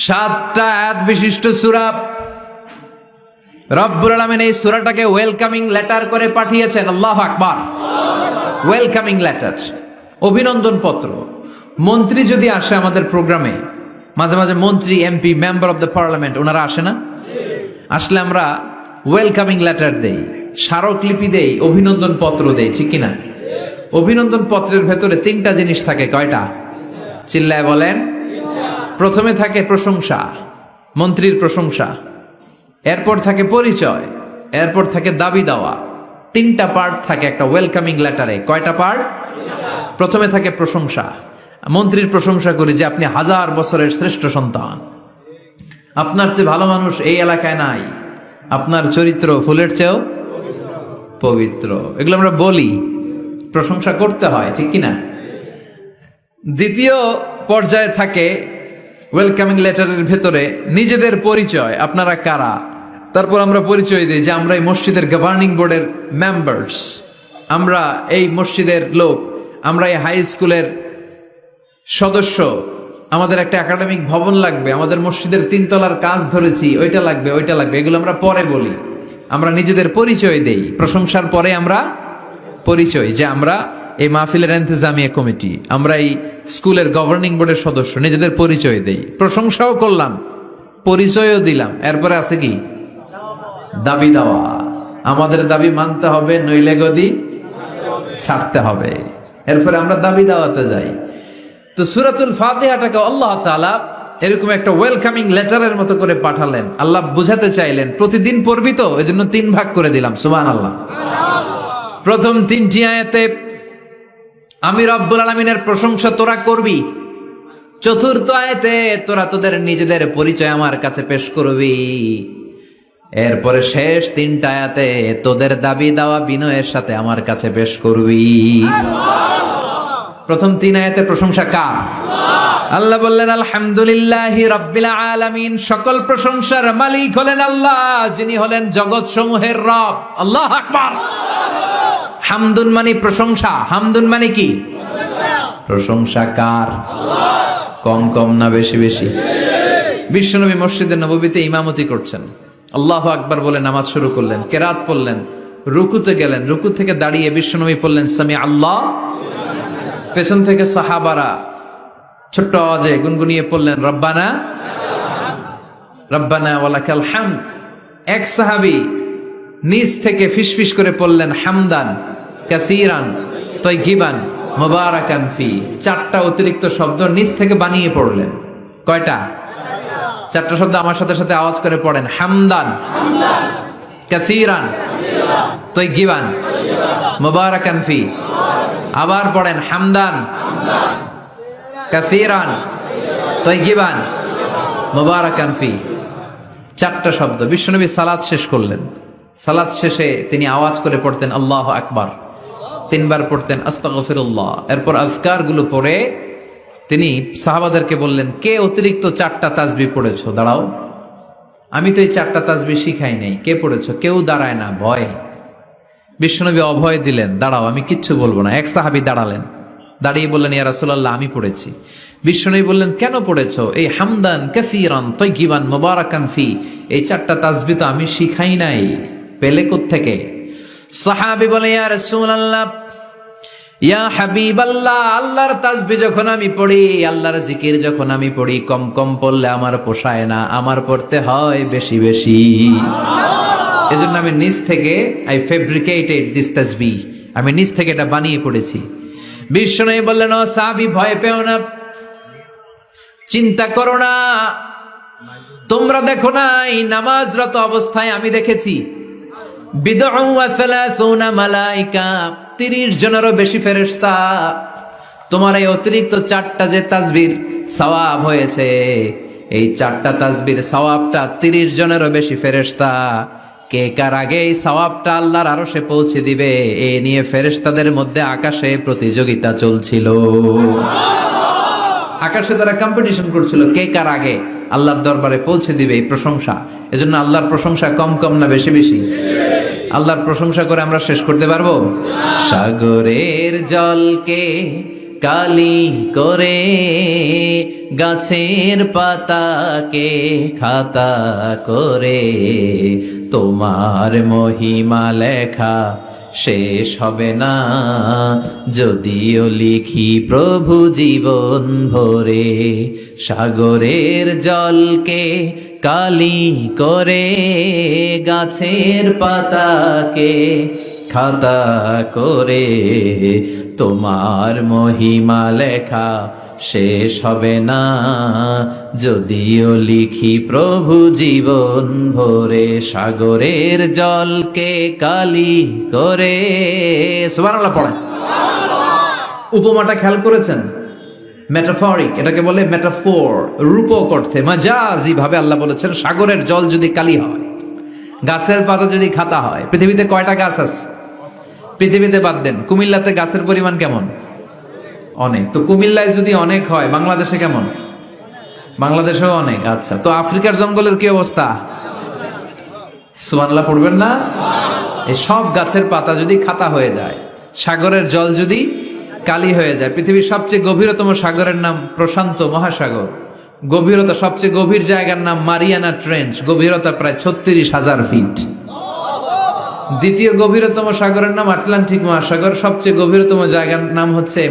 7টা আয়াত বিশিষ্ট সূরা। রব্বুল আলামিন এই সূরাটাকে ওয়েলকামিং লেটার করে পাঠিয়েছেন। আল্লাহু আকবার। ওয়েলকামিং লেটার, অভিনন্দন পত্র। মন্ত্রী যদি আসে আমাদের প্রোগ্রামে, মাঝে মাঝে মন্ত্রী, MP, member of the parliament, ওনারা আসে না? আসলে আমরা ওয়েলকামিং লেটার দেই, স্মারকলিপি দেই, অভিনন্দন পত্র দেই, ঠিক কিনা? অভিনন্দন পত্রের ভেতরে 3টা জিনিস থাকে। কয়টা? চিল্লায় বলেন। প্রথমে থাকে প্রশংসা, মন্ত্রীর প্রশংসা। এরপর থাকে পরিচয়, এরপর থাকে দাবি দেওয়া। 3টা পার্ট থাকে একটা ওয়েলকামিং লেটারে। কয়টা পার্ট? প্রথমে থাকে প্রশংসা। মন্ত্রীর প্রশংসা করি যে আপনি 1000 বছরের শ্রেষ্ঠ সন্তান, আপনার চেয়ে ভালো মানুষ এই এলাকায় নাই, আপনার চরিত্র ফুলের চেয়েও পবিত্র। এগুলো আমরা বলি, প্রশংসা করতে হয়, ঠিক কিনা? দ্বিতীয় পর্যায়ে থাকে ওয়েলকামিং লেটারের ভেতরে নিজেদের পরিচয়, আপনারা কারা। তারপর আমরা পরিচয় দিই যে আমরা এই মসজিদের গভর্নিং বোর্ডের মেম্বার্স, আমরা এই মসজিদের লোক, আমরা এই হাই স্কুলের সদস্য, আমাদের একটা একাডেমিক ভবন লাগবে, আমাদের মসজিদের 3 তলার কাজ ধরেছি, ওইটা লাগবে, ওইটা লাগবে। এগুলো আমরা পরে বলি, আমরা নিজেদের পরিচয় দেই। প্রশংসার পরে আমরা পরিচয়, যে আমরা এই মাহফিলের ইন্তেজামিয়া কমিটি, আমরা এই স্কুলের গভর্নিং বোর্ডের সদস্য, নিজেদের পরিচয় দেই। প্রশংসাও করলাম, পরিচয়ও দিলাম। এরপরে আছে কি? দাবি দেওয়া। আমাদের দাবি মানতে হবে, নইলে গদি ছাড়তে হবে। এরপরে আমরা দাবি দেওয়াতে যাই। তো সূরাতুল ফাতিহাটাকে আল্লাহ তাআলা এরকম একটা ওয়েলকামিং লেটারের মতো করে পাঠালেন। আল্লাহ বুঝাতে চাইলেন প্রতিদিন পড়বি তো, এজন্য 3 ভাগ করে দিলাম। সুবহানাল্লাহ। প্রথম 3টি আয়াতে আমি রব্বুল আলামিনের প্রশংসা তোরা করবি। চতুর্থ আয়াতে তোরা তোদের নিজেদের পরিচয় আমার কাছে পেশ করবি। এরপরে শেষ 3টা আয়াতে তোদের দাবি দেওয়া বিনয়ের সাথে আমার কাছে পেশ করবি। প্রথম 3 আয়াতে প্রশংসা কার? আল্লাহ বললেন আলহামদুলিল্লাহি রাব্বিল আলামিন। সকল প্রশংসার মালিক হলেন আল্লাহ, যিনি হলেন জগৎ সমূহের রব। আল্লাহু আকবার। হামদুন মানে প্রশংসা। হামদুন মানে কি? প্রশংসা কার? কম কম না বেশি বেশি? বিশ্বনবী মসজিদে নববীতে ইমামতি করছেন, আল্লাহু আকবার বলে নামাজ শুরু করলেন, কেরাত পড়লেন, রুকুতে গেলেন, রুকু থেকে দাঁড়িয়ে বিশ্বনবী পড়লেন সামি আল্লাহ। পেছন থেকে সাহাবারা ছোট্ট আওয়াজে গুনগুনিয়ে পড়লেন রব্বানা রব্বানা ওয়ালাকাল হামদ। এক সাহাবী নিজ থেকে ফিসফিস করে পড়লেন হামদান কাসীরান তাইয়িবান মুবারাকান ফি। 4টা অতিরিক্ত শব্দ নিজ থেকে বানিয়ে পড়লেন। কয়টা? 4টা শব্দ আমার সাথে সাথে আওয়াজ করে পড়েন। হামদান কাসীরান তাইয়িবান মুবারাকান ফি। আবার পড়েন হামদান কাসীরান তাইয়িবান মুবারাকান ফি। 4টা শব্দ। বিশ্বনবী সালাত শেষ করলেন। সালাত শেষে তিনি আওয়াজ করে পড়তেন আল্লাহু আকবার। 3 বার পড়তেন আস্তাগফিরুল্লাহ। এরপর আজকার গুলো পড়ে তিনি সাহাবাদেরকে বললেন, কে অতিরিক্ত 4টা তাসবিহ পড়েছো? দাঁড়াও, আমি তো এই 4টা তাসবিহ শিখাই নাই, কে পড়েছো? কেউ দাঁড়ায় না, ভয়। বিশ্বনবী অভয় দিলেন, দাঁড়াও, আমি কিচ্ছু বলবো না। এক সাহাবী দাঁড়ালেন, দাঁড়িয়ে বললেন ইয়া রাসূলুল্লাহ, আমি পড়েছি। বিশ্বনবী বললেন, কেন পড়েছো? এই হামদান কাসীরান তাইয়িবান মুবারাকান ফি, এই 4টা তাসবিহ তো আমি শিখাই নাই, পেলে কোত্থেকে? সাহাবী বলে ইয়া রাসূলুল্লাহ, ইয়া হাবিবাল্লাহ, আল্লাহর তাসবিহ যখন আমি পড়ি, আল্লাহর জিকির যখন আমি পড়ি, কম কম পড়লে আমার পোষায় না, আমার পড়তে হয় বেশি বেশি। এজন্য আমি নিজ থেকে আই ফেব্রিকেটেড দিস তাসবিহ, আমি নিজ থেকে এটা বানিয়ে পড়েছি। বিশ্বনবী বললেন, ও সাহাবী, ভয় পেও না, চিন্তা করো না। তোমরা দেখো না, এই নামাজরত অবস্থায় আমি দেখেছি বিদউ ওয়া 30 মালাইকা, 30 জনেরও বেশি ফেরেশতা। তোমার এই অতিরিক্ত 4টা যে তাসবির সওয়াব হয়েছে, এই 4টা তাসবির সওয়াবটা 30 জনেরও বেশি ফেরেশতা। কে কার আগে এই সওয়াবটা আল্লাহর আরশে পৌঁছে দিবে, এই নিয়ে ফেরেশতাদের মধ্যে আকাশে প্রতিযোগিতা চলছিল। আকাশে তারা কম্পিটিশন করছিল, কে কার আগে আল্লাহর দরবারে পৌঁছে দিবে এই প্রশংসা। এজন্য আল্লাহর প্রশংসা কম কম না বেশি বেশি? আল্লাহর প্রশংসা করে আমরা শেষ করতে পারবো? সাগরের জলকে কালি করে, গাছের পাতাকে খাতা করে, তোমার মহিমা লেখা শেষ হবে না, যদিও লিখি প্রভু জীবন ভরে। সাগরের জলকে কালি করে, গাছের পাতাকে খাতা করে, তোমার মহিমা লেখা শেষ হবে না, যদিও লিখি প্রভু জীবন ভরে। সাগরের জলকে কালি করে, সুবহানাল্লাহ পড়ে। উপমাটা খেয়াল করেছেন? মেটাফরিক, এটাকে বলে মেটাফোর, রূপক অর্থে মাজাজি ভাবে আল্লাহ বলেছেন সাগরের জল যদি কালি হয়, গাছের পাতা যদি খাতা হয়। পৃথিবীতে কয়টা গাছ আছে? পৃথিবীতে বাদ দেন, কুমিল্লাতে গাছের পরিমাণ কেমন? অনেক। তো কুমিল্লায় যদি অনেক হয়, বাংলাদেশে কেমন? বাংলাদেশেও অনেক। আচ্ছা, তো আফ্রিকার জঙ্গলের কি অবস্থা? সুবহানাল্লাহ পড়বেন না? এই সব গাছের পাতা যদি খাতা হয়ে যায়, সাগরের জল যদি কালি হয়ে যায়। পৃথিবীর সবচেয়ে গভীরতম সাগরের নাম প্রশান্ত মহাসাগর। গভীরতা, সবচেয়ে গভীর জায়গার নাম মারিয়ানা ট্রেঞ্চ, গভীরতা প্রায় 36,000 ফিট। দ্বিতীয় গভীরতম সাগরের নাম আটলান্টিক মহাসাগর। সবচেয়ে গভীরতম জায়গার নাম হচ্ছে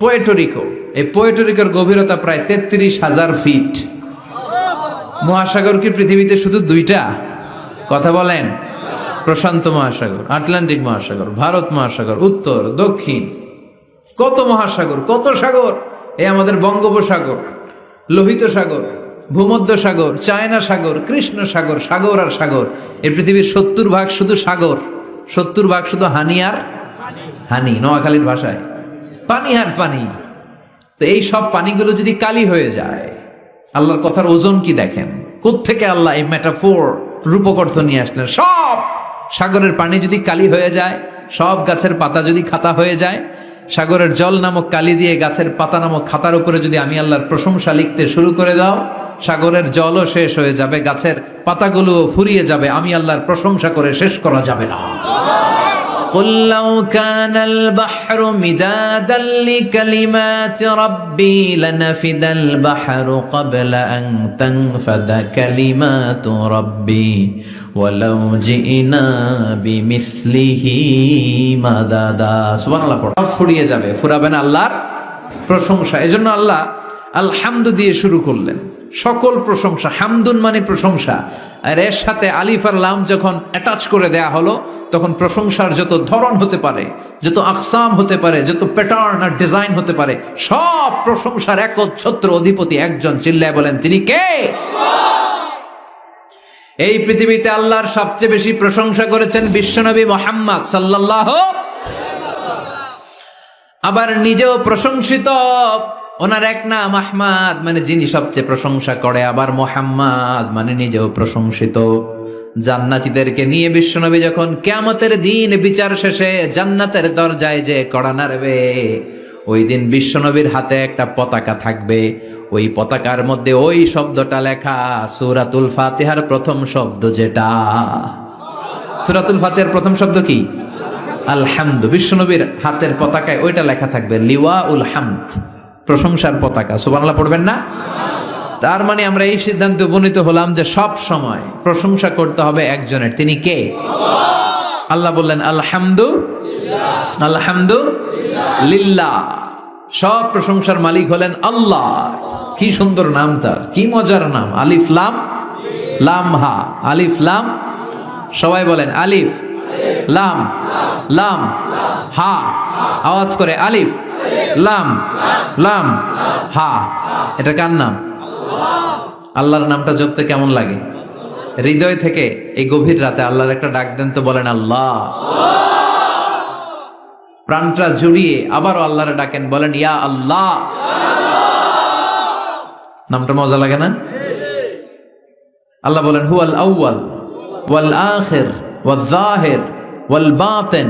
পোয়েটোরিকো। এই পোয়েটোরিকোর গভীরতা প্রায় 33,000 ফিট। মহাসাগর কি পৃথিবীতে শুধু দুইটা? কথা বলেন। প্রশান্ত মহাসাগর, আটলান্টিক মহাসাগর, ভারত মহাসাগর, উত্তর দক্ষিণ, কত মহাসাগর, কত সাগর। এই আমাদের বঙ্গোপসাগর, লোহিত সাগর, ভূমধ্য সাগর, চায়না সাগর, কৃষ্ণ সাগর, সাগর আর সাগর। এই পৃথিবীর 70% শুধু সাগর, 70% শুধু হানি আর হানি, নোয়াখালীর ভাষায় পানি আর পানি। তো এই সব পানিগুলো যদি কালি হয়ে যায়, আল্লাহর কথার ওজন কি দেখেন। কোত্থেকে আল্লাহ এই মেটাফোর, রূপক অর্থ নিয়ে আসলেন। সব সাগরের পানি যদি কালি হয়ে যায়, সব গাছের পাতা যদি খাতা হয়ে যায়, সাগরের জল নামক কালি দিয়ে গাছের পাতা নামক খাতার উপরে যদি আমি আল্লাহর প্রশংসা লিখতে শুরু করে দাও, সাগরের জলও শেষ হয়ে যাবে, গাছের পাতাগুলোও ফুরিয়ে যাবে, আমি আল্লাহর প্রশংসা করে শেষ করা যাবে না। قُلْ لَوْ كَانَ الْبَحْرُ مِدَادًا لِكَلِمَاتِ رَبِّي لَنَفِدَ الْبَحْرُ قَبْلَ أَن تَنفَدَ كَلِمَاتُ رَبِّي وَلَوْ جِئْنَا بِمِثْلِهِ مَدَدًا। সুবহানাল্লাহ পড়ো। সব ফুরিয়ে যাবে, ফুরাবে না আল্লাহর প্রশংসা। এজন্য আল্লাহ আলহামদু দিয়ে শুরু করলেন। সকল প্রশংসা, হামদুন মানে প্রশংসা, আর এর সাথে আলিফ আর লাম যখন অ্যাটাচ করে দেয়া হলো, তখন প্রশংসার যত ধরন হতে পারে, যত আকসাম হতে পারে, যত প্যাটার্ন আর ডিজাইন হতে পারে, সব প্রশংসার একচ্ছত্র অধিপতি একজন। চিল্লায় বলেন, তিনি কে? এই পৃথিবীতে আল্লাহর সবচেয়ে বেশি প্রশংসা করেছেন বিশ্বনবী মুহাম্মদ সাল্লাল্লাহু। আবার নিজেও প্রশংসিত। ওনার এক নাম আহমদ, মানে যিনি সবচেয়ে প্রশংসা করে। আবার মুহাম্মদ মানে নিজেও প্রশংসিত। জান্নাতীদেরকে নিয়ে বিশ্বনবী যখন কিয়ামতের দিন বিচার শেষে জান্নাতের দরজায় যে কড়া নাড়বে, ওই দিন বিশ্বনবীর হাতে একটা পতাকা থাকবে। ওই পতাকার মধ্যে ওই শব্দটা লেখা, সূরাতুল ফাতিহার প্রথম শব্দ যেটা। সূরাতুল ফাতিহার প্রথম শব্দ কি? আলহামদু। বিশ্বনবীর হাতের পতাকায় ওইটা লেখা থাকবে, লিওয়াউল হামদ, প্রশংসার পতাকা। সুবহানাল্লাহ পড়বেন না? তার মানে আমরা এই সিদ্ধান্তে উপনীত হলাম যে সব সময় প্রশংসা করতে হবে একজনের। তিনি কে? আল্লাহ বললেন আলহামদু, আলহামদু লিল্লাহ। সব প্রশংসার মালিক হলেন আল্লাহ। কি সুন্দর নাম তার, কি মজার নাম। আলিফ লাম, লাম হা, আলিফ লাম। সবাই বলেন আলিফ লাম, লাম হা। আওয়াজ করে আলিফ লাম, লাম হা। এটা কার নাম? আল্লাহর নামটা জপতে কেমন লাগে? হৃদয় থেকে এই গভীর রাতে আল্লাহর একটা ডাক দেন তো, বলেন আল্লাহ। প্রাণটা জুড়িয়ে আবারও আল্লাহরে ডাকেন, বলেন ইয়া আল্লাহ। নামটা মজা লাগে না? আল্লাহ বলেন হুয়াল আউয়াল ওয়াল আখির ওয়াল যাহির ওয়াল বাতিন।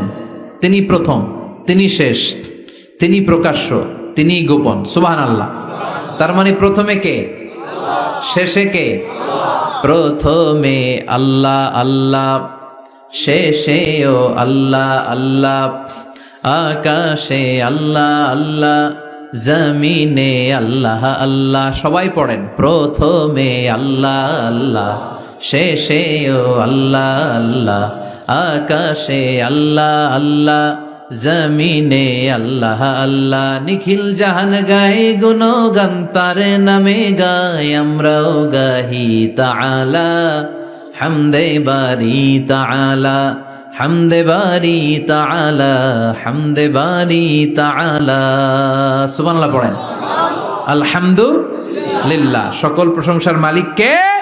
তিনি প্রথম, তিনি শেষ, তিনি প্রকাশ্য, তিনি গোপন। সুবহানাল্লাহ। তার মানে প্রথমে কে, শেষে কে? প্রথমে আল্লাহ আল্লাহ, শেষেও আল্লাহ আল্লাহ। আকাশে আল্লাহ আল্লাহ, জমিনে আল্লাহ আল্লাহ। সবাই পড়েন, প্রথমে আল্লাহ আল্লাহ, শেষেও আল্লাহ আল্লাহ। আকাশে আল্লাহ আল্লাহ, জমিনে আল্লাহ আল্লাহ। নিখিল জাহান গায়ে গুণগান, তার নামে গায় আমরাও গাহি তাআলা। হামদে বারি তাআলা, হামদে বারি তাআলা, হামদে বারি তাআলা। সুবহানাল্লাহ পড়েন। আলহামদুলিল্লাহ, সকল প্রশংসার মালিক কে?